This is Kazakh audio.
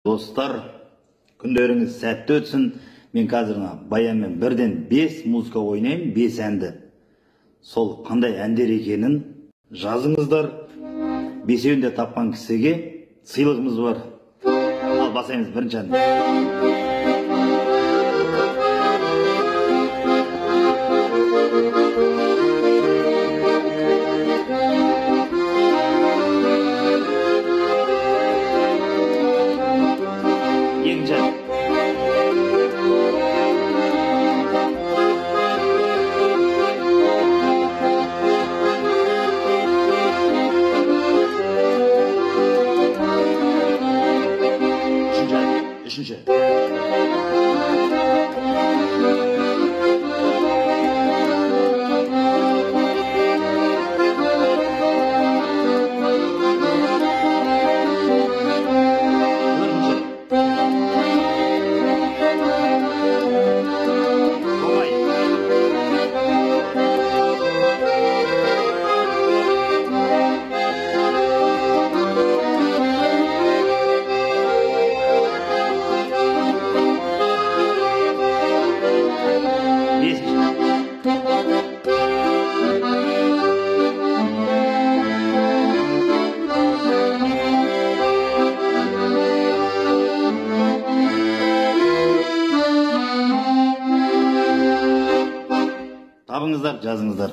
Dostlar, күндеріңіз сәтті өтсін. Мен қазір баянмен бірден 5 музыка ойнаймын, 5 әнді. Сол қандай әндер екенін жазыңыздар. Бесеуін де тапқан кісіге сыйлығымыз бар. Ал басаймыз бірінші әнді. Üçüncü. Табыңыздар, жазыңыздар.